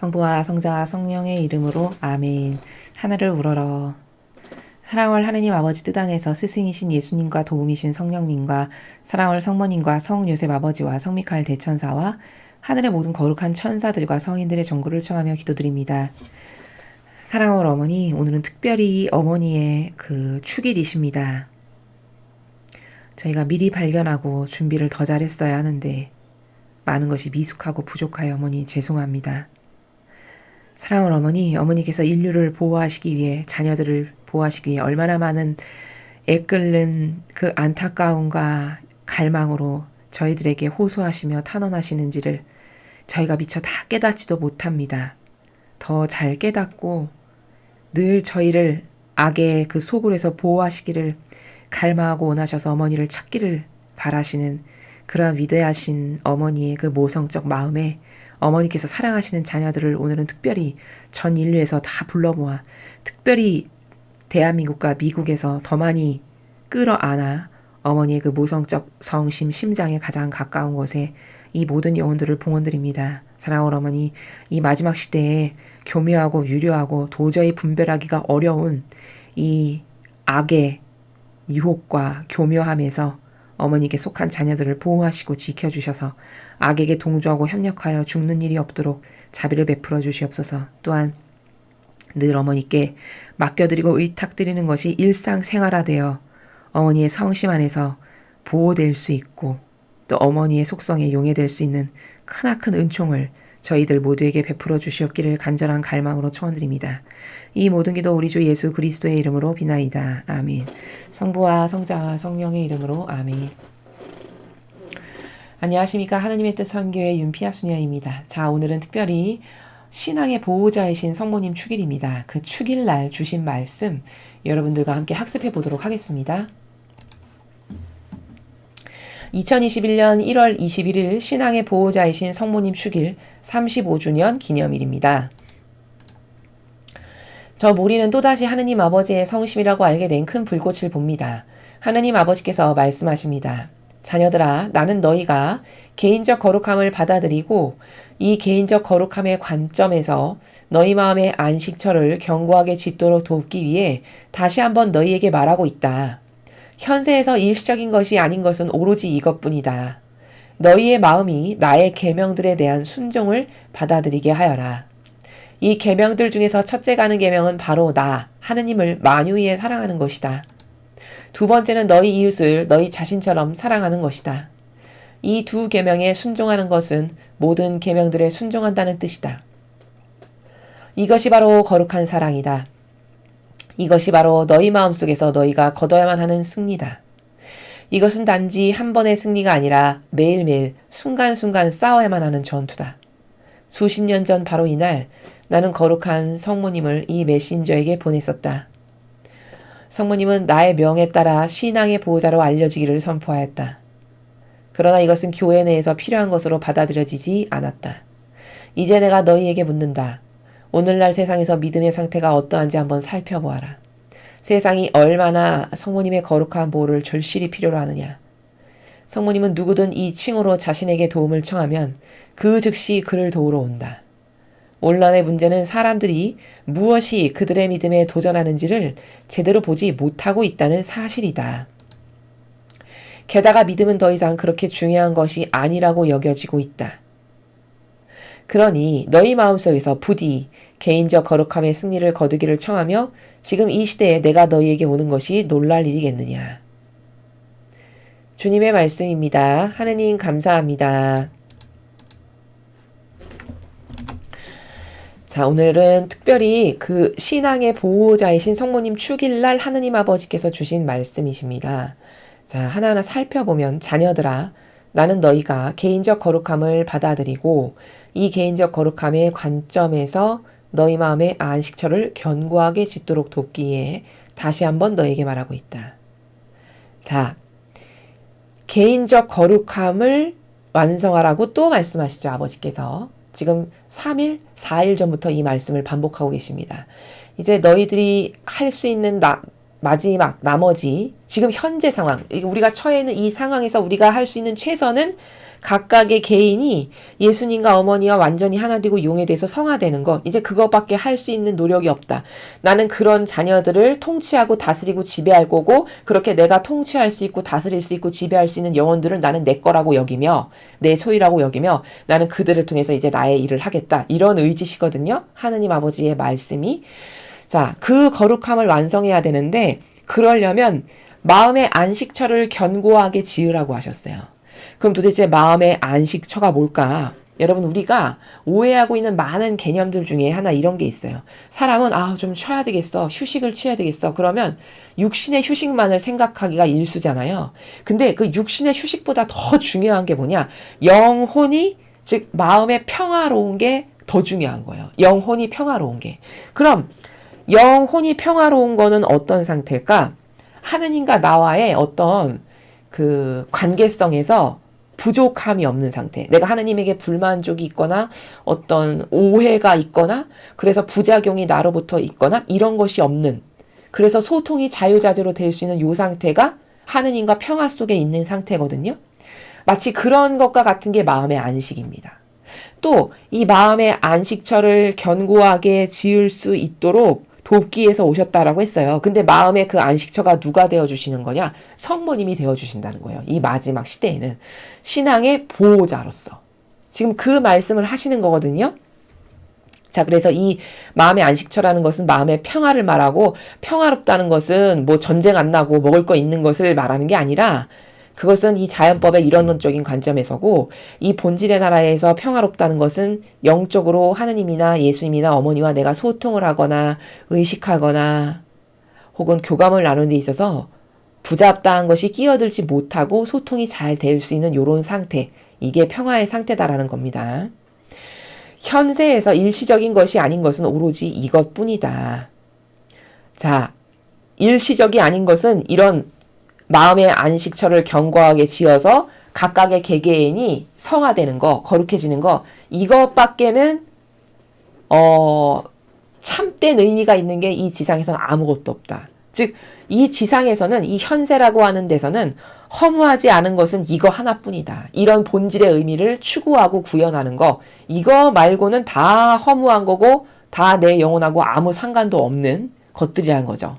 성부와 성자와 성령의 이름으로 아멘. 하늘을 우러러. 사랑을 하느님 아버지 뜻 안에서 스승이신 예수님과 도움이신 성령님과 사랑을 성모님과 성요셉 아버지와 성미카엘 대천사와 하늘의 모든 거룩한 천사들과 성인들의 전구를 청하며 기도드립니다. 사랑을 어머니, 오늘은 특별히 어머니의 그 축일이십니다. 저희가 미리 발견하고 준비를 더 잘했어야 하는데 많은 것이 미숙하고 부족하여 어머니 죄송합니다. 사랑하는 어머니, 어머니께서 인류를 보호하시기 위해, 자녀들을 보호하시기 위해 얼마나 많은 애끓는 그 안타까움과 갈망으로 저희들에게 호소하시며 탄원하시는지를 저희가 미처 다 깨닫지도 못합니다. 더 잘 깨닫고 늘 저희를 악의 그 소굴에서 보호하시기를 갈망하고 원하셔서 어머니를 찾기를 바라시는 그러한 위대하신 어머니의 그 모성적 마음에 어머니께서 사랑하시는 자녀들을 오늘은 특별히 전 인류에서 다 불러모아 특별히 대한민국과 미국에서 더 많이 끌어안아 어머니의 그 모성적 성심 심장에 가장 가까운 곳에 이 모든 영혼들을 봉헌드립니다. 사랑하는 어머니, 이 마지막 시대에 교묘하고 유료하고 도저히 분별하기가 어려운 이 악의 유혹과 교묘함에서 어머니께 속한 자녀들을 보호하시고 지켜주셔서 악에게 동조하고 협력하여 죽는 일이 없도록 자비를 베풀어 주시옵소서. 또한 늘 어머니께 맡겨드리고 의탁드리는 것이 일상생활화되어 어머니의 성심 안에서 보호될 수 있고 또 어머니의 속성에 용해될 수 있는 크나큰 은총을 저희들 모두에게 베풀어 주시옵기를 간절한 갈망으로 초원드립니다. 이 모든 기도 우리 주 예수 그리스도의 이름으로 비나이다. 아멘. 성부와 성자와 성령의 이름으로 아멘. 안녕하십니까. 하느님의 뜻 선교의 윤피아 수녀입니다. 자, 오늘은 특별히 신앙의 보호자이신 성모님 축일입니다. 그 축일날 주신 말씀 여러분들과 함께 학습해 보도록 하겠습니다. 2021년 1월 21일 신앙의 보호자이신 성모님 축일 35주년 기념일입니다. 저 모리는 또다시 하느님 아버지의 성심이라고 알게 된 큰 불꽃을 봅니다. 하느님 아버지께서 말씀하십니다. 자녀들아, 나는 너희가 개인적 거룩함을 받아들이고 이 개인적 거룩함의 관점에서 너희 마음의 안식처를 견고하게 짓도록 돕기 위해 다시 한번 너희에게 말하고 있다. 현세에서 일시적인 것이 아닌 것은 오로지 이것뿐이다. 너희의 마음이 나의 계명들에 대한 순종을 받아들이게 하여라. 이 계명들 중에서 첫째 가는 계명은 바로 나, 하느님을 만유위에 사랑하는 것이다. 두 번째는 너희 이웃을 너희 자신처럼 사랑하는 것이다. 이 두 계명에 순종하는 것은 모든 계명들에 순종한다는 뜻이다. 이것이 바로 거룩한 사랑이다. 이것이 바로 너희 마음속에서 너희가 거둬야만 하는 승리다. 이것은 단지 한 번의 승리가 아니라 매일매일 순간순간 싸워야만 하는 전투다. 수십 년 전 바로 이날 나는 거룩한 성모님을 이 메신저에게 보냈었다. 성모님은 나의 명에 따라 신앙의 보호자로 알려지기를 선포하였다. 그러나 이것은 교회 내에서 필요한 것으로 받아들여지지 않았다. 이제 내가 너희에게 묻는다. 오늘날 세상에서 믿음의 상태가 어떠한지 한번 살펴보아라. 세상이 얼마나 성모님의 거룩한 보호를 절실히 필요로 하느냐. 성모님은 누구든 이 칭호로 자신에게 도움을 청하면 그 즉시 그를 도우러 온다. 오늘날의 문제는 사람들이 무엇이 그들의 믿음에 도전하는지를 제대로 보지 못하고 있다는 사실이다. 게다가 믿음은 더 이상 그렇게 중요한 것이 아니라고 여겨지고 있다. 그러니 너희 마음속에서 부디 개인적 거룩함의 승리를 거두기를 청하며 지금 이 시대에 내가 너희에게 오는 것이 놀랄 일이겠느냐. 주님의 말씀입니다. 하느님 감사합니다. 자, 오늘은 특별히 그 신앙의 보호자이신 성모님 축일날 하느님 아버지께서 주신 말씀이십니다. 자, 하나하나 살펴보면 자녀들아, 나는 너희가 개인적 거룩함을 받아들이고 이 개인적 거룩함의 관점에서 너희 마음의 안식처를 견고하게 짓도록 돕기에 다시 한번 너에게 말하고 있다. 자, 개인적 거룩함을 완성하라고 또 말씀하시죠. 아버지께서. 지금 3일, 4일 전부터 이 말씀을 반복하고 계십니다. 이제 너희들이 할 수 있는 나머지 지금 현재 상황, 우리가 처해 있는 이 상황에서 우리가 할 수 있는 최선은 각각의 개인이 예수님과 어머니와 완전히 하나 되고 용해돼서 성화되는 거, 이제 그거밖에 할 수 있는 노력이 없다. 나는 그런 자녀들을 통치하고 다스리고 지배할 거고, 그렇게 내가 통치할 수 있고 다스릴 수 있고 지배할 수 있는 영혼들을 나는 내 거라고 여기며 내 소유라고 여기며 나는 그들을 통해서 이제 나의 일을 하겠다. 이런 의지시거든요. 하느님 아버지의 말씀이. 자, 그 거룩함을 완성해야 되는데, 그러려면 마음의 안식처를 견고하게 지으라고 하셨어요. 그럼 도대체 마음의 안식처가 뭘까? 여러분, 우리가 오해하고 있는 많은 개념들 중에 하나 이런 게 있어요. 사람은 좀 쉬어야 되겠어. 휴식을 취해야 되겠어. 그러면 육신의 휴식만을 생각하기가 일수잖아요. 근데 그 육신의 휴식보다 더 중요한 게 뭐냐? 영혼이, 즉 마음의 평화로운 게 더 중요한 거예요. 영혼이 평화로운 게. 그럼 영혼이 평화로운 거는 어떤 상태일까? 하느님과 나와의 어떤 그 관계성에서 부족함이 없는 상태. 내가 하느님에게 불만족이 있거나 어떤 오해가 있거나 그래서 부작용이 나로부터 있거나 이런 것이 없는, 그래서 소통이 자유자재로 될 수 있는 이 상태가 하느님과 평화 속에 있는 상태거든요. 마치 그런 것과 같은 게 마음의 안식입니다. 또 이 마음의 안식처를 견고하게 지을 수 있도록 돕기 위해서 오셨다라고 했어요. 근데 마음의 그 안식처가 누가 되어주시는 거냐? 성모님이 되어주신다는 거예요. 이 마지막 시대에는 신앙의 보호자로서 지금 그 말씀을 하시는 거거든요. 자, 그래서 이 마음의 안식처라는 것은 마음의 평화를 말하고, 평화롭다는 것은 뭐 전쟁 안 나고 먹을 거 있는 것을 말하는 게 아니라, 그것은 이 자연법의 이론론적인 관점에서고, 이 본질의 나라에서 평화롭다는 것은 영적으로 하느님이나 예수님이나 어머니와 내가 소통을 하거나 의식하거나 혹은 교감을 나누는 데 있어서 부잡다한 것이 끼어들지 못하고 소통이 잘 될 수 있는 이런 상태, 이게 평화의 상태다라는 겁니다. 현세에서 일시적인 것이 아닌 것은 오로지 이것뿐이다. 자, 일시적이 아닌 것은 이런 마음의 안식처를 견고하게 지어서 각각의 개개인이 성화되는 거, 거룩해지는 거, 이것밖에는 참된 의미가 있는 게 이 지상에서는 아무것도 없다. 즉, 이 지상에서는, 이 현세라고 하는 데서는 허무하지 않은 것은 이거 하나뿐이다. 이런 본질의 의미를 추구하고 구현하는 거, 이거 말고는 다 허무한 거고 다 내 영혼하고 아무 상관도 없는 것들이라는 거죠.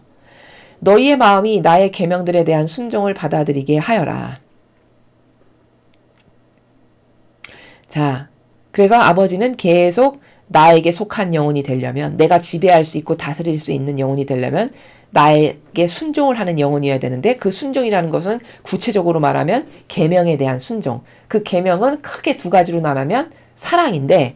너희의 마음이 나의 계명들에 대한 순종을 받아들이게 하여라. 자, 그래서 아버지는 계속 나에게 속한 영혼이 되려면, 내가 지배할 수 있고 다스릴 수 있는 영혼이 되려면 나에게 순종을 하는 영혼이어야 되는데, 그 순종이라는 것은 구체적으로 말하면 계명에 대한 순종. 그 계명은 크게 두 가지로 나누면 사랑인데,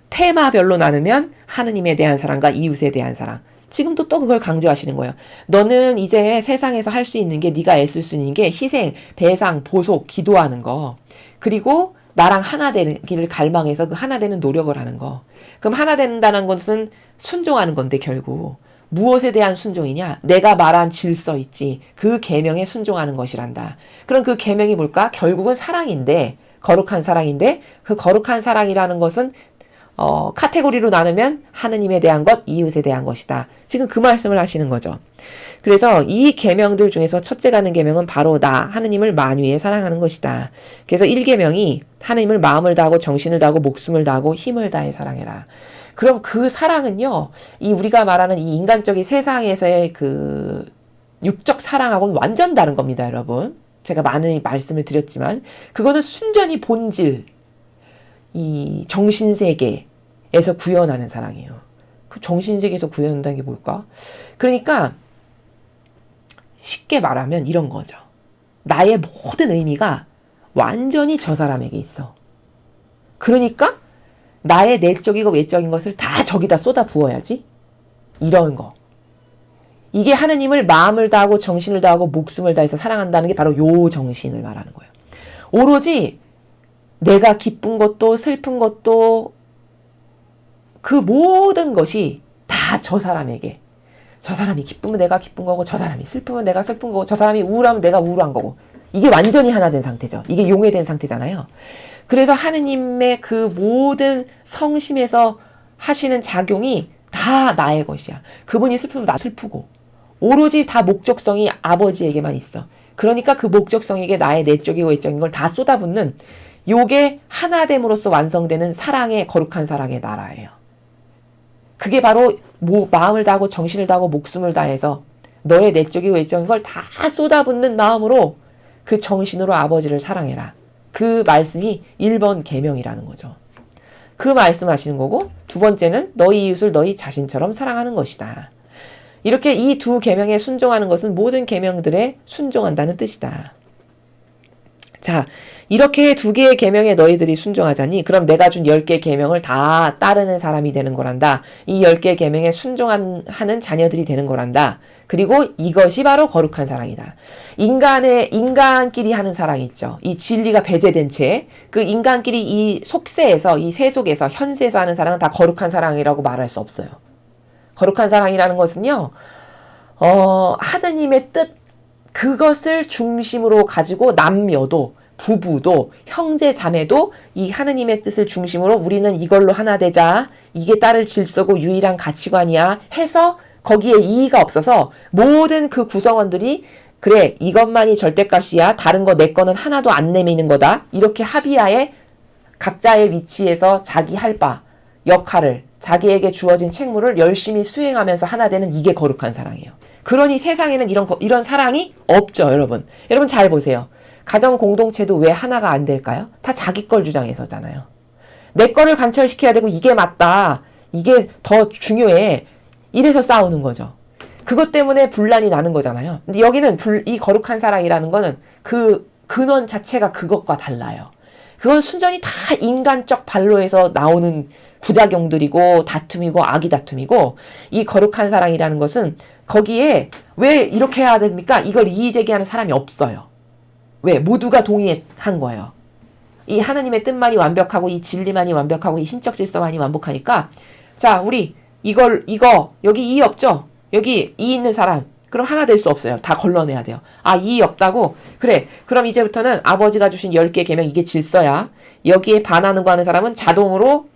테마별로 나누면 하느님에 대한 사랑과 이웃에 대한 사랑. 지금도 또 그걸 강조하시는 거예요. 너는 이제 세상에서 할 수 있는 게, 네가 애쓸 수 있는 게 희생, 배상, 보속, 기도하는 거. 그리고 나랑 하나 되기를 갈망해서 그 하나 되는 노력을 하는 거. 그럼 하나 된다는 것은 순종하는 건데, 결국 무엇에 대한 순종이냐? 내가 말한 질서 있지. 그 계명에 순종하는 것이란다. 그럼 그 계명이 뭘까? 결국은 사랑인데, 거룩한 사랑인데, 그 거룩한 사랑이라는 것은 카테고리로 나누면 하느님에 대한 것, 이웃에 대한 것이다. 지금 그 말씀을 하시는 거죠. 그래서 이 계명들 중에서 첫째 가는 계명은 바로 나, 하느님을 만유에 사랑하는 것이다. 그래서 1계명이 하느님을 마음을 다하고 정신을 다하고 목숨을 다하고 힘을 다해 사랑해라. 그럼 그 사랑은요, 이 우리가 말하는 이 인간적인 세상에서의 그 육적 사랑하고는 완전 다른 겁니다, 여러분. 제가 많은 말씀을 드렸지만, 그거는 순전히 본질, 이 정신세계에서 구현하는 사랑이에요. 그 정신세계에서 구현한다는 게 뭘까? 그러니까 쉽게 말하면 이런 거죠. 나의 모든 의미가 완전히 저 사람에게 있어. 그러니까 나의 내적이고 외적인 것을 다 저기다 쏟아 부어야지. 이런 거. 이게 하느님을 마음을 다하고 정신을 다하고 목숨을 다해서 사랑한다는 게 바로 요 정신을 말하는 거예요. 오로지 내가 기쁜 것도 슬픈 것도 그 모든 것이 다 저 사람에게. 저 사람이 기쁘면 내가 기쁜 거고, 저 사람이 슬프면 내가 슬픈 거고, 저 사람이 우울하면 내가 우울한 거고. 이게 완전히 하나 된 상태죠. 이게 용해된 상태잖아요. 그래서 하느님의 그 모든 성심에서 하시는 작용이 다 나의 것이야. 그분이 슬프면 나 슬프고, 오로지 다 목적성이 아버지에게만 있어. 그러니까 그 목적성에게 나의 내적이고 외적인 걸 다 쏟아붓는 요게 하나됨으로써 완성되는 사랑의 거룩한 사랑의 나라예요. 그게 바로 마음을 다하고 정신을 다하고 목숨을 다해서 너의 내적이고 외적인 걸 다 쏟아붓는 마음으로 그 정신으로 아버지를 사랑해라. 그 말씀이 1번 계명이라는 거죠. 그 말씀하시는 거고, 두 번째는 너희 이웃을 너희 자신처럼 사랑하는 것이다. 이렇게 이 두 계명에 순종하는 것은 모든 계명들에 순종한다는 뜻이다. 자, 이렇게 두 개의 계명에 너희들이 순종하자니 그럼 내가 준 10개 계명을 다 따르는 사람이 되는 거란다. 이 10개 계명에 순종하는 자녀들이 되는 거란다. 그리고 이것이 바로 거룩한 사랑이다. 인간끼리 하는 사랑이 있죠. 이 진리가 배제된 채 그 인간끼리 이 속세에서 이 세속에서 현세에서 하는 사랑은 다 거룩한 사랑이라고 말할 수 없어요. 거룩한 사랑이라는 것은요. 하느님의 뜻 그것을 중심으로 가지고 남녀도 부부도 형제 자매도 이 하느님의 뜻을 중심으로 우리는 이걸로 하나 되자. 이게 따를 질서고 유일한 가치관이야 해서 거기에 이의가 없어서 모든 그 구성원들이 그래 이것만이 절대값이야. 다른 거 내 거는 하나도 안 내미는 거다. 이렇게 합의하에 각자의 위치에서 자기 할 바, 역할을 자기에게 주어진 책무를 열심히 수행하면서 하나 되는 이게 거룩한 사랑이에요. 그러니 세상에는 이런 사랑이 없죠, 여러분. 여러분 잘 보세요. 가정 공동체도 왜 하나가 안 될까요? 다 자기 걸 주장해서잖아요. 내 거를 관철시켜야 되고 이게 맞다. 이게 더 중요해. 이래서 싸우는 거죠. 그것 때문에 분란이 나는 거잖아요. 근데 여기는 이 거룩한 사랑이라는 거는 그 근원 자체가 그것과 달라요. 그건 순전히 다 인간적 발로에서 나오는 부작용들이고 다툼이고 악의 다툼이고 이 거룩한 사랑이라는 것은 거기에 왜 이렇게 해야 됩니까? 이걸 이의제기하는 사람이 없어요. 왜? 모두가 동의한 거예요. 이 하나님의 뜻만이 완벽하고 이 진리만이 완벽하고 이 신적 질서만이 완벽하니까 자 우리 이거 여기 이의 없죠? 여기 이의 있는 사람 그럼 하나 될 수 없어요. 다 걸러내야 돼요. 아 이의 없다고? 그래 그럼 이제부터는 아버지가 주신 10개 계명 이게 질서야. 여기에 반하는 거 하는 사람은 자동으로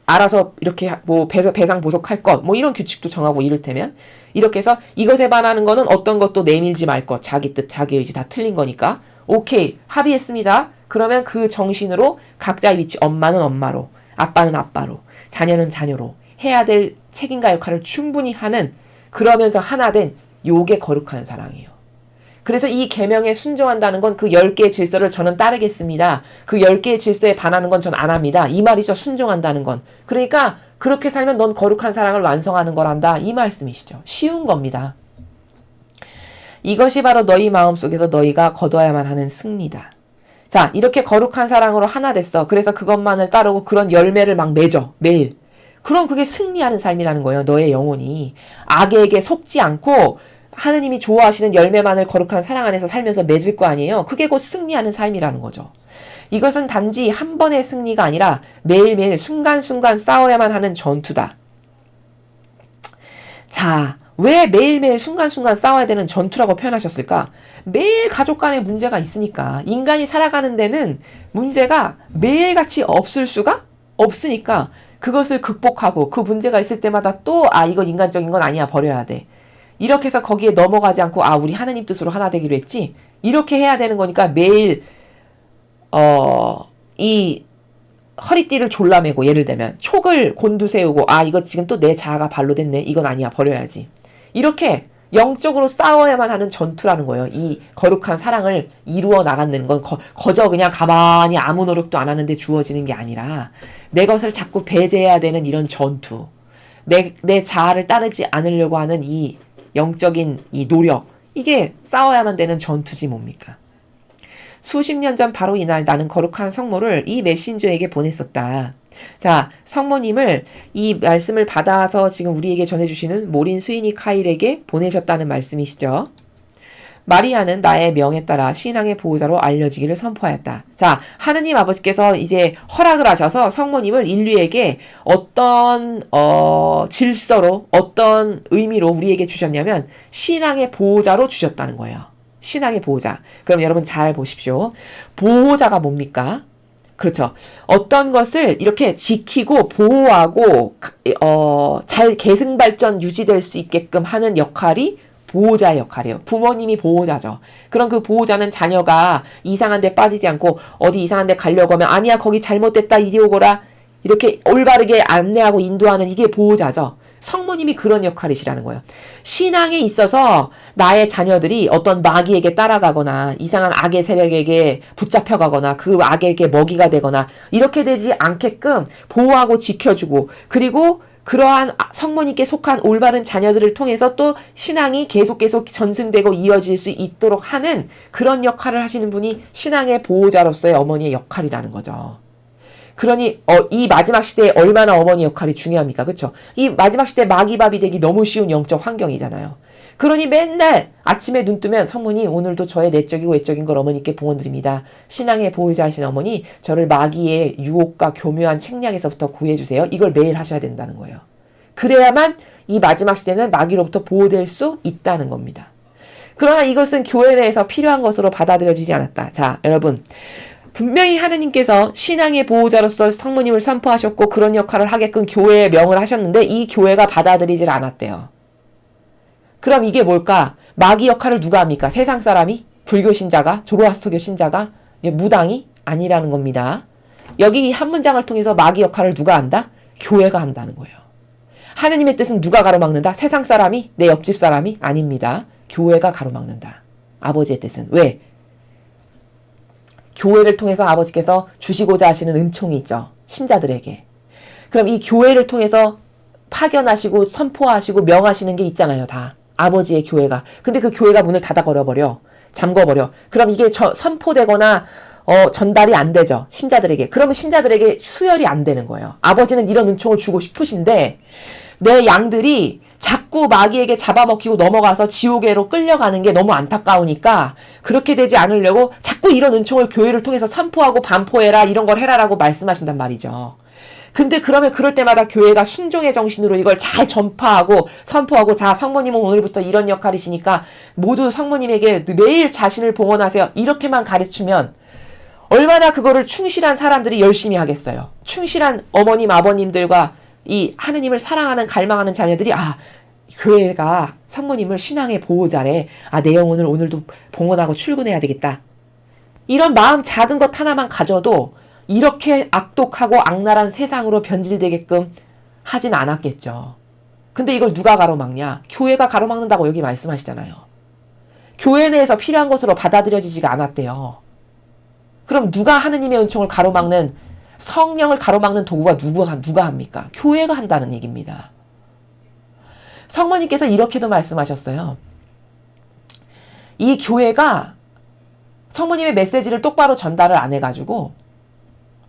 알아서 이렇게 뭐 배상 보석할 것 뭐 이런 규칙도 정하고 이를테면 이렇게 해서 이것에 반하는 거는 어떤 것도 내밀지 말 것 자기 뜻 자기 의지 다 틀린 거니까 오케이 합의했습니다. 그러면 그 정신으로 각자의 위치 엄마는 엄마로 아빠는 아빠로 자녀는 자녀로 해야 될 책임과 역할을 충분히 하는 그러면서 하나 된 요게 거룩한 사랑이에요. 그래서 이 계명에 순종한다는 건 그 10개의 질서를 저는 따르겠습니다. 그 10개의 질서에 반하는 건 전 안 합니다. 이 말이죠. 순종한다는 건. 그러니까 그렇게 살면 넌 거룩한 사랑을 완성하는 거란다. 이 말씀이시죠. 쉬운 겁니다. 이것이 바로 너희 마음속에서 너희가 거둬야만 하는 승리다. 자, 이렇게 거룩한 사랑으로 하나 됐어. 그래서 그것만을 따르고 그런 열매를 막 맺어. 매일. 그럼 그게 승리하는 삶이라는 거예요. 너의 영혼이. 악에게 속지 않고 하느님이 좋아하시는 열매만을 거룩한 사랑 안에서 살면서 맺을 거 아니에요. 그게 곧 승리하는 삶이라는 거죠. 이것은 단지 한 번의 승리가 아니라 매일매일 순간순간 싸워야만 하는 전투다. 자, 왜 매일매일 순간순간 싸워야 되는 전투라고 표현하셨을까? 매일 가족 간에 문제가 있으니까 인간이 살아가는 데는 문제가 매일같이 없을 수가 없으니까 그것을 극복하고 그 문제가 있을 때마다 또 이건 인간적인 건 아니야 버려야 돼. 이렇게 해서 거기에 넘어가지 않고 우리 하나님 뜻으로 하나 되기로 했지. 이렇게 해야 되는 거니까 매일 이 허리띠를 졸라매고 예를 들면 촉을 곤두세우고 이거 지금 또 내 자아가 발로 됐네. 이건 아니야 버려야지. 이렇게 영적으로 싸워야만 하는 전투라는 거예요. 이 거룩한 사랑을 이루어 나가는 건 거저 그냥 가만히 아무 노력도 안 하는데 주어지는 게 아니라 내 것을 자꾸 배제해야 되는 이런 전투. 내 자아를 따르지 않으려고 하는 이 영적인 이 노력. 이게 싸워야만 되는 전투지 뭡니까? 수십 년 전 바로 이날 나는 거룩한 성모를 이 메신저에게 보냈었다. 자, 성모님을 이 말씀을 받아서 지금 우리에게 전해주시는 모린 스위니 카일에게 보내셨다는 말씀이시죠. 마리아는 나의 명에 따라 신앙의 보호자로 알려지기를 선포하였다. 자, 하느님 아버지께서 이제 허락을 하셔서 성모님을 인류에게 어떤 질서로 어떤 의미로 우리에게 주셨냐면 신앙의 보호자로 주셨다는 거예요. 신앙의 보호자. 그럼 여러분 잘 보십시오. 보호자가 뭡니까? 그렇죠. 어떤 것을 이렇게 지키고 보호하고 잘 계승발전 유지될 수 있게끔 하는 역할이 보호자의 역할이에요. 부모님이 보호자죠. 그럼 그 보호자는 자녀가 이상한 데 빠지지 않고 어디 이상한 데 가려고 하면 아니야 거기 잘못됐다 이리 오거라 이렇게 올바르게 안내하고 인도하는 이게 보호자죠. 성모님이 그런 역할이시라는 거예요. 신앙에 있어서 나의 자녀들이 어떤 마귀에게 따라가거나 이상한 악의 세력에게 붙잡혀가거나 그 악에게 먹이가 되거나 이렇게 되지 않게끔 보호하고 지켜주고 그리고 그러한 성모님께 속한 올바른 자녀들을 통해서 또 신앙이 계속 전승되고 이어질 수 있도록 하는 그런 역할을 하시는 분이 신앙의 보호자로서의 어머니의 역할이라는 거죠. 그러니 이 마지막 시대에 얼마나 어머니 역할이 중요합니까? 그렇죠? 이 마지막 시대에 마귀밥이 되기 너무 쉬운 영적 환경이잖아요. 그러니 맨날 아침에 눈 뜨면 성모님 오늘도 저의 내적이고 외적인 걸 어머니께 봉헌드립니다. 신앙의 보호자이신 어머니 저를 마귀의 유혹과 교묘한 책략에서부터 구해주세요. 이걸 매일 하셔야 된다는 거예요. 그래야만 이 마지막 시대는 마귀로부터 보호될 수 있다는 겁니다. 그러나 이것은 교회 내에서 필요한 것으로 받아들여지지 않았다. 자, 여러분. 분명히 하느님께서 신앙의 보호자로서 성모님을 선포하셨고 그런 역할을 하게끔 교회에 명을 하셨는데 이 교회가 받아들이질 않았대요. 그럼 이게 뭘까? 마귀 역할을 누가 합니까? 세상 사람이? 불교 신자가? 조로아스터교 신자가? 무당이? 아니라는 겁니다. 여기 한 문장을 통해서 마귀 역할을 누가 한다? 교회가 한다는 거예요. 하느님의 뜻은 누가 가로막는다? 세상 사람이? 내 옆집 사람이? 아닙니다. 교회가 가로막는다. 아버지의 뜻은. 왜? 교회를 통해서 아버지께서 주시고자 하시는 은총이 있죠. 신자들에게. 그럼 이 교회를 통해서 파견하시고 선포하시고 명하시는 게 있잖아요. 다. 아버지의 교회가. 근데 그 교회가 문을 닫아 걸어버려. 잠궈버려. 그럼 이게 선포되거나 전달이 안 되죠. 신자들에게. 그러면 신자들에게 수혈이 안 되는 거예요. 아버지는 이런 은총을 주고 싶으신데 내 양들이 자꾸 마귀에게 잡아먹히고 넘어가서 지옥에로 끌려가는 게 너무 안타까우니까 그렇게 되지 않으려고 자꾸 이런 은총을 교회를 통해서 선포하고 반포해라 이런 걸 해라라고 말씀하신단 말이죠. 근데 그러면 그럴 때마다 교회가 순종의 정신으로 이걸 잘 전파하고 선포하고 자 성모님은 오늘부터 이런 역할이시니까 모두 성모님에게 매일 자신을 봉헌하세요. 이렇게만 가르치면 얼마나 그거를 충실한 사람들이 열심히 하겠어요. 충실한 어머님 아버님들과 이 하느님을 사랑하는 갈망하는 자녀들이 교회가 성모님을 신앙의 보호자래. 내 영혼을 오늘도 봉헌하고 출근해야 되겠다. 이런 마음 작은 것 하나만 가져도 이렇게 악독하고 악랄한 세상으로 변질되게끔 하진 않았겠죠. 근데 이걸 누가 가로막냐? 교회가 가로막는다고 여기 말씀하시잖아요. 교회 내에서 필요한 것으로 받아들여지지가 않았대요. 그럼 누가 하느님의 은총을 가로막는 성령을 가로막는 도구가 누가 합니까? 교회가 한다는 얘기입니다. 성모님께서 이렇게도 말씀하셨어요. 이 교회가 성모님의 메시지를 똑바로 전달을 안 해가지고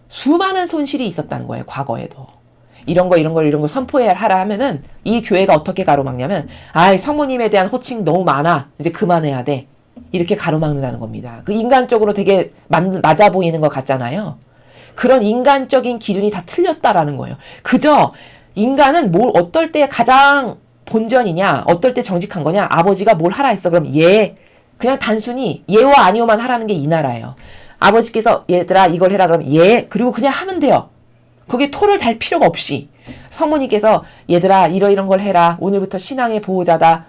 수많은 손실이 있었다는 거예요. 과거에도. 이런 거 선포해야 하라 하면은 이 교회가 어떻게 가로막냐면 성모님에 대한 호칭 너무 많아. 이제 그만해야 돼. 이렇게 가로막는다는 겁니다. 그 인간적으로 되게 맞아 보이는 것 같잖아요. 그런 인간적인 기준이 다 틀렸다라는 거예요. 그저 인간은 어떨 때 가장 본전이냐, 어떨 때 정직한 거냐, 아버지가 뭘 하라 했어. 그럼 그냥 단순히 예와 아니오만 하라는 게 이 나라예요. 아버지께서 얘들아 이걸 해라 그러면 그리고 그냥 하면 돼요. 거기에 토를 달 필요가 없이. 성모님께서 얘들아 이런 걸 해라. 오늘부터 신앙의 보호자다.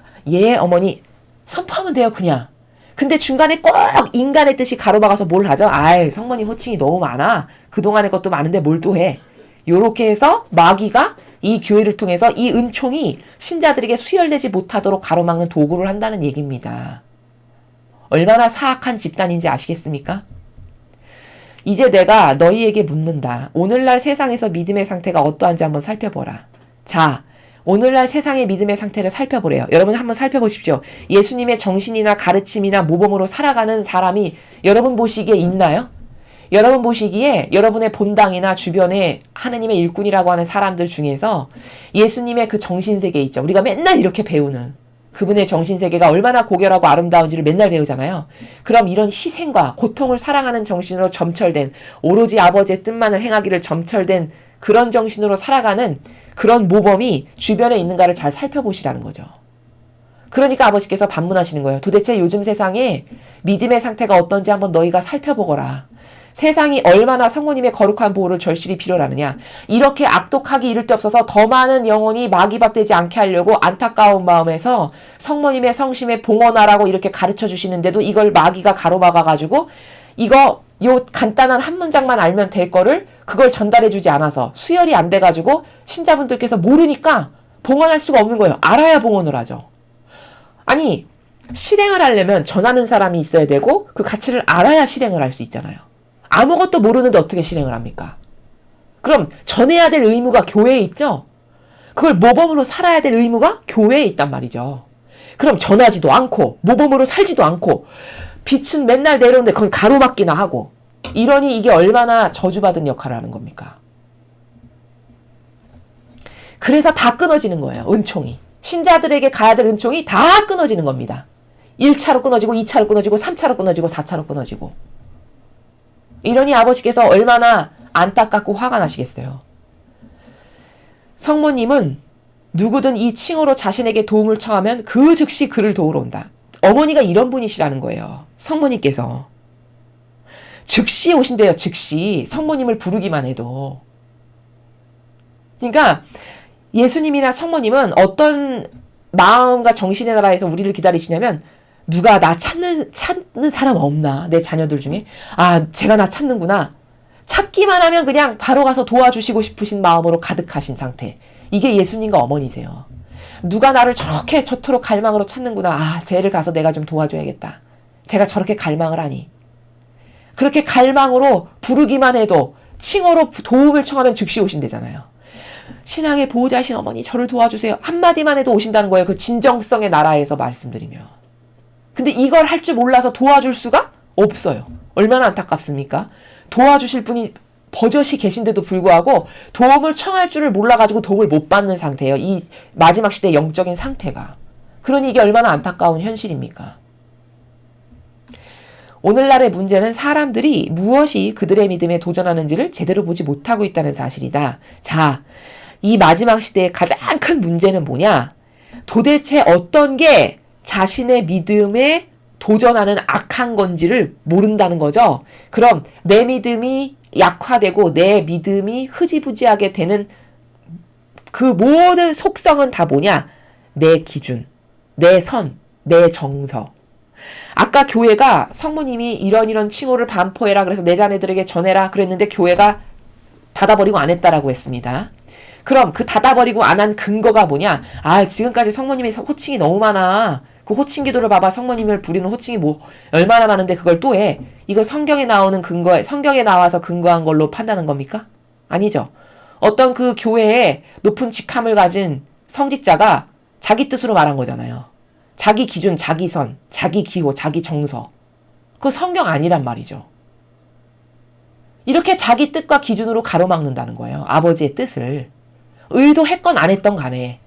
어머니 선포하면 돼요 그냥. 근데 중간에 꼭 인간의 뜻이 가로막아서 뭘 하죠? 성모님 호칭이 너무 많아. 그동안의 것도 많은데 뭘 또 해. 요렇게 해서 마귀가 이 교회를 통해서 이 은총이 신자들에게 수혈되지 못하도록 가로막는 도구를 한다는 얘기입니다. 얼마나 사악한 집단인지 아시겠습니까? 이제 내가 너희에게 묻는다. 오늘날 세상에서 믿음의 상태가 어떠한지 한번 살펴보라. 자, 오늘날 세상의 믿음의 상태를 살펴보래요. 여러분 한번 살펴보십시오. 예수님의 정신이나 가르침이나 모범으로 살아가는 사람이 여러분 보시기에 있나요? 여러분 보시기에 여러분의 본당이나 주변에 하느님의 일꾼이라고 하는 사람들 중에서 예수님의 그 정신세계 있죠. 우리가 맨날 이렇게 배우는 그분의 정신세계가 얼마나 고결하고 아름다운지를 맨날 배우잖아요. 그럼 이런 희생과 고통을 사랑하는 정신으로 점철된 오로지 아버지의 뜻만을 행하기를 점철된 그런 정신으로 살아가는 그런 모범이 주변에 있는가를 잘 살펴보시라는 거죠. 그러니까 아버지께서 반문하시는 거예요. 도대체 요즘 세상에 믿음의 상태가 어떤지 한번 너희가 살펴보거라. 세상이 얼마나 성모님의 거룩한 보호를 절실히 필요로 하느냐. 이렇게 악독하기 이를 데 없어서 더 많은 영혼이 마귀밥되지 않게 하려고 안타까운 마음에서 성모님의 성심에 봉헌하라고 이렇게 가르쳐 주시는데도 이걸 마귀가 가로막아가지고 이거 요 간단한 한 문장만 알면 될 거를 그걸 전달해 주지 않아서 수혈이 안 돼가지고 신자분들께서 모르니까 봉헌할 수가 없는 거예요. 알아야 봉헌을 하죠. 아니 실행을 하려면 전하는 사람이 있어야 되고 그 가치를 알아야 실행을 할 수 있잖아요. 아무것도 모르는데 어떻게 실행을 합니까? 그럼 전해야 될 의무가 교회에 있죠? 그걸 모범으로 살아야 될 의무가 교회에 있단 말이죠. 그럼 전하지도 않고 모범으로 살지도 않고 빛은 맨날 내려오는데 그건 가로막기나 하고 이러니 이게 얼마나 저주받은 역할을 하는 겁니까? 그래서 다 끊어지는 거예요. 은총이. 신자들에게 가야 될 은총이 다 끊어지는 겁니다. 1차로 끊어지고 2차로 끊어지고 3차로 끊어지고 4차로 끊어지고 이러니 아버지께서 얼마나 안타깝고 화가 나시겠어요. 성모님은 누구든 이 칭호로 자신에게 도움을 청하면 그 즉시 그를 도우러 온다. 어머니가 이런 분이시라는 거예요. 성모님께서. 즉시 오신대요. 즉시. 성모님을 부르기만 해도. 그러니까 예수님이나 성모님은 어떤 마음과 정신의 나라에서 우리를 기다리시냐면 누가 나 찾는 사람 없나? 내 자녀들 중에? 아, 제가 나 찾는구나. 찾기만 하면 그냥 바로 가서 도와주시고 싶으신 마음으로 가득하신 상태. 이게 예수님과 어머니세요. 누가 나를 저토록 갈망으로 찾는구나. 아, 쟤를 가서 내가 좀 도와줘야겠다. 제가 저렇게 갈망을 하니. 그렇게 갈망으로 부르기만 해도 칭호로 도움을 청하면 즉시 오신대잖아요. 신앙의 보호자이신 어머니 저를 도와주세요. 한마디만 해도 오신다는 거예요. 그 진정성의 나라에서 말씀드리며. 근데 이걸 할 줄 몰라서 도와줄 수가 없어요. 얼마나 안타깝습니까? 도와주실 분이 버젓이 계신데도 불구하고 도움을 청할 줄을 몰라가지고 도움을 못 받는 상태예요. 이 마지막 시대의 영적인 상태가. 그러니 이게 얼마나 안타까운 현실입니까? 오늘날의 문제는 사람들이 무엇이 그들의 믿음에 도전하는지를 제대로 보지 못하고 있다는 사실이다. 자, 이 마지막 시대의 가장 큰 문제는 뭐냐? 도대체 어떤 게 자신의 믿음에 도전하는 악한 건지를 모른다는 거죠. 그럼 내 믿음이 약화되고 내 믿음이 흐지부지하게 되는 그 모든 속성은 다 뭐냐? 내 기준, 내 선, 내 정서. 아까 교회가 성모님이 이런 칭호를 반포해라 그래서 내 자녀들에게 전해라 그랬는데 교회가 닫아버리고 안 했다라고 했습니다. 그럼 그 닫아버리고 안 한 근거가 뭐냐? 아, 지금까지 성모님의 호칭이 너무 많아. 그 호칭 기도를 봐봐. 성모님을 부리는 호칭이 뭐 얼마나 많은데 그걸 또 해. 이거 성경에 나오는 근거에 성경에 나와서 근거한 걸로 판단한 겁니까? 아니죠. 어떤 그 교회에 높은 직함을 가진 성직자가 자기 뜻으로 말한 거잖아요. 자기 기준, 자기 선, 자기 기호, 자기 정서. 그거 성경 아니란 말이죠. 이렇게 자기 뜻과 기준으로 가로막는다는 거예요. 아버지의 뜻을. 의도했건 안 했던 간에.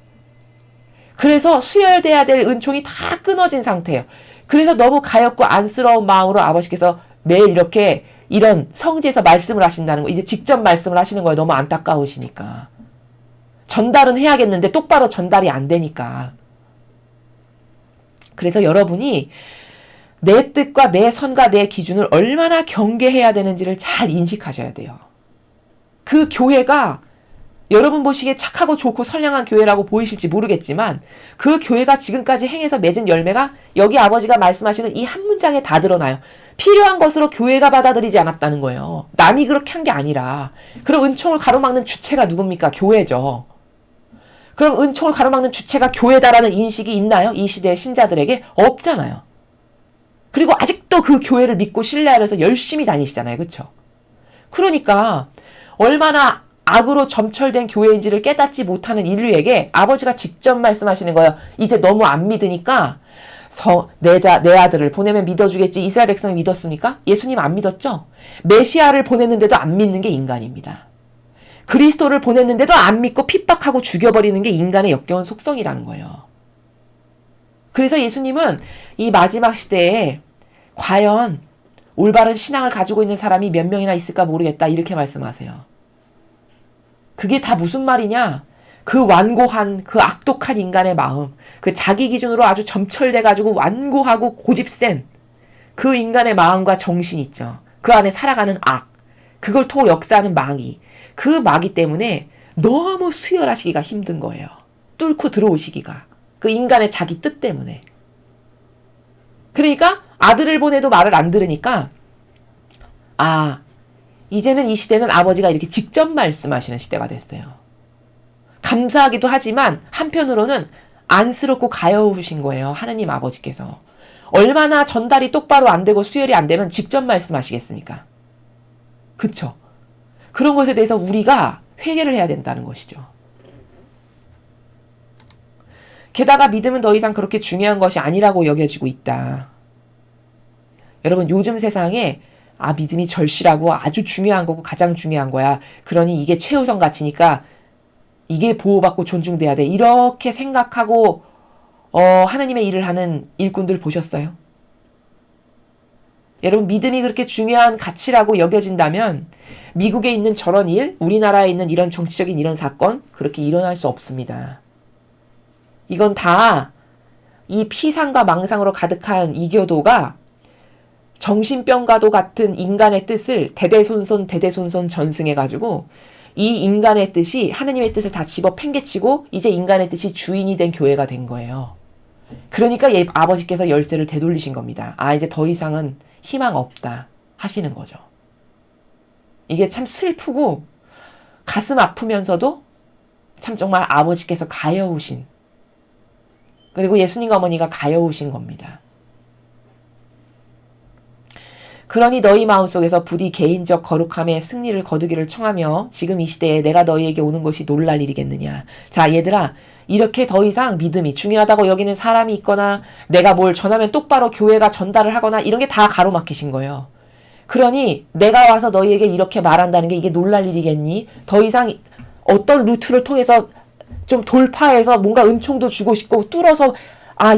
그래서 수혈돼야 될 은총이 다 끊어진 상태예요. 그래서 너무 가엾고 안쓰러운 마음으로 아버지께서 매일 이렇게 이런 성지에서 말씀을 하신다는 거. 이제 직접 말씀을 하시는 거예요. 너무 안타까우시니까. 전달은 해야겠는데 똑바로 전달이 안 되니까. 그래서 여러분이 내 뜻과 내 선과 내 기준을 얼마나 경계해야 되는지를 잘 인식하셔야 돼요. 그 교회가 여러분 보시기에 착하고 좋고 선량한 교회라고 보이실지 모르겠지만 그 교회가 지금까지 행해서 맺은 열매가 여기 아버지가 말씀하시는 이 한 문장에 다 드러나요. 필요한 것으로 교회가 받아들이지 않았다는 거예요. 남이 그렇게 한 게 아니라. 그럼 은총을 가로막는 주체가 누굽니까? 교회죠. 그럼 은총을 가로막는 주체가 교회다라는 인식이 있나요? 이 시대의 신자들에게? 없잖아요. 그리고 아직도 그 교회를 믿고 신뢰하면서 열심히 다니시잖아요. 그렇죠? 그러니까 얼마나 악으로 점철된 교회인지를 깨닫지 못하는 인류에게 아버지가 직접 말씀하시는 거예요. 이제 너무 안 믿으니까 내 아들을 보내면 믿어주겠지. 이스라엘 백성이 믿었습니까? 예수님 안 믿었죠? 메시아를 보냈는데도 안 믿는 게 인간입니다. 그리스도를 보냈는데도 안 믿고 핍박하고 죽여버리는 게 인간의 역겨운 속성이라는 거예요. 그래서 예수님은 이 마지막 시대에 과연 올바른 신앙을 가지고 있는 사람이 몇 명이나 있을까 모르겠다 이렇게 말씀하세요. 그게 다 무슨 말이냐? 그 완고한 그 악독한 인간의 마음, 그 자기 기준으로 아주 점철돼가지고 완고하고 고집센 그 인간의 마음과 정신 있죠. 그 안에 살아가는 악, 그걸 통해 역사하는 마귀, 그 마귀 때문에 너무 수혈하시기가 힘든 거예요. 뚫고 들어오시기가. 그 인간의 자기 뜻 때문에. 그러니까 아들을 보내도 말을 안 들으니까 이제는 이 시대는 아버지가 이렇게 직접 말씀하시는 시대가 됐어요. 감사하기도 하지만 한편으로는 안쓰럽고 가여우신 거예요. 하느님 아버지께서. 얼마나 전달이 똑바로 안 되고 수혈이 안 되면 직접 말씀하시겠습니까? 그쵸? 그런 것에 대해서 우리가 회개를 해야 된다는 것이죠. 게다가 믿음은 더 이상 그렇게 중요한 것이 아니라고 여겨지고 있다. 여러분, 요즘 세상에 믿음이 절실하고 아주 중요한 거고 가장 중요한 거야. 그러니 이게 최우선 가치니까 이게 보호받고 존중돼야 돼. 이렇게 생각하고 하나님의 일을 하는 일꾼들 보셨어요? 여러분, 믿음이 그렇게 중요한 가치라고 여겨진다면 미국에 있는 저런 일, 우리나라에 있는 이런 정치적인 이런 사건 그렇게 일어날 수 없습니다. 이건 다 이 피상과 망상으로 가득한 이교도가 정신병과도 같은 인간의 뜻을 대대손손 전승해가지고 이 인간의 뜻이 하느님의 뜻을 다 집어 팽개치고 이제 인간의 뜻이 주인이 된 교회가 된 거예요. 그러니까 아버지께서 열쇠를 되돌리신 겁니다. 이제 더 이상은 희망 없다 하시는 거죠. 이게 참 슬프고 가슴 아프면서도 참 정말 아버지께서 가여우신, 그리고 예수님과 어머니가 가여우신 겁니다. 그러니 너희 마음속에서 부디 개인적 거룩함의 승리를 거두기를 청하며 지금 이 시대에 내가 너희에게 오는 것이 놀랄 일이겠느냐. 자, 얘들아, 이렇게 더 이상 믿음이 중요하다고 여기는 사람이 있거나 내가 뭘 전하면 똑바로 교회가 전달을 하거나 이런 게 다 가로막히신 거예요. 그러니 내가 와서 너희에게 이렇게 말한다는 게 이게 놀랄 일이겠니? 더 이상 어떤 루트를 통해서 좀 돌파해서 뭔가 은총도 주고 싶고 뚫어서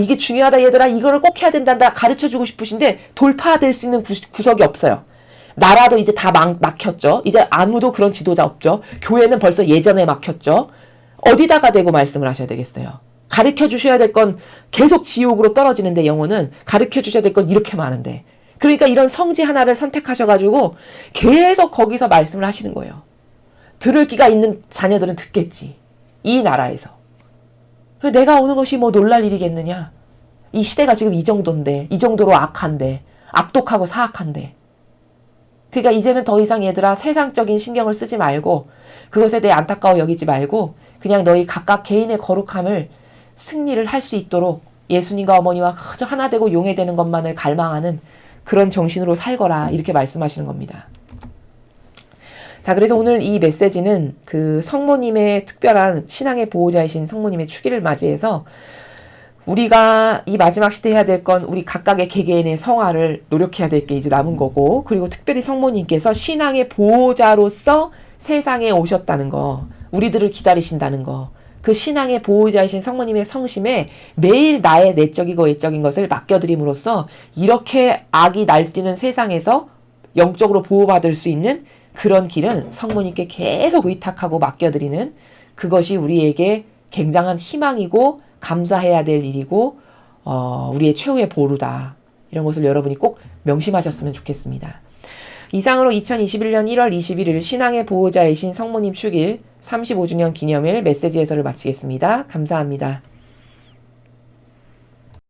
이게 중요하다 얘들아, 이거를 꼭 해야 된단다 가르쳐주고 싶으신데 돌파될 수 있는 구석이 없어요. 나라도 이제 다 막혔죠. 이제 아무도 그런 지도자 없죠. 교회는 벌써 예전에 막혔죠. 어디다가 대고 말씀을 하셔야 되겠어요. 가르쳐 주셔야 될 건 계속 지옥으로 떨어지는데, 영혼은 가르쳐 주셔야 될 건 이렇게 많은데. 그러니까 이런 성지 하나를 선택하셔가지고 계속 거기서 말씀을 하시는 거예요. 들을 귀가 있는 자녀들은 듣겠지. 이 나라에서. 내가 오는 것이 뭐 놀랄 일이겠느냐. 이 시대가 지금 이 정도인데, 이 정도로 악한데, 악독하고 사악한데. 그러니까 이제는 더 이상 얘들아 세상적인 신경을 쓰지 말고 그것에 대해 안타까워 여기지 말고 그냥 너희 각각 개인의 거룩함을 승리를 할 수 있도록 예수님과 어머니와 그저 하나 되고 용해되는 것만을 갈망하는 그런 정신으로 살거라, 이렇게 말씀하시는 겁니다. 자, 그래서 오늘 이 메시지는 그 성모님의 특별한 신앙의 보호자이신 성모님의 축일을 맞이해서 우리가 이 마지막 시대에 해야 될 건 우리 각각의 개개인의 성화를 노력해야 될 게 이제 남은 거고, 그리고 특별히 성모님께서 신앙의 보호자로서 세상에 오셨다는 거, 우리들을 기다리신다는 거, 그 신앙의 보호자이신 성모님의 성심에 매일 나의 내적이고 외적인 것을 맡겨드림으로써 이렇게 악이 날뛰는 세상에서 영적으로 보호받을 수 있는 그런 길은 성모님께 계속 의탁하고 맡겨드리는, 그것이 우리에게 굉장한 희망이고 감사해야 될 일이고 우리의 최후의 보루다. 이런 것을 여러분이 꼭 명심하셨으면 좋겠습니다. 이상으로 2021년 1월 21일 신앙의 보호자이신 성모님 축일 35주년 기념일 메시지 해설을 마치겠습니다. 감사합니다.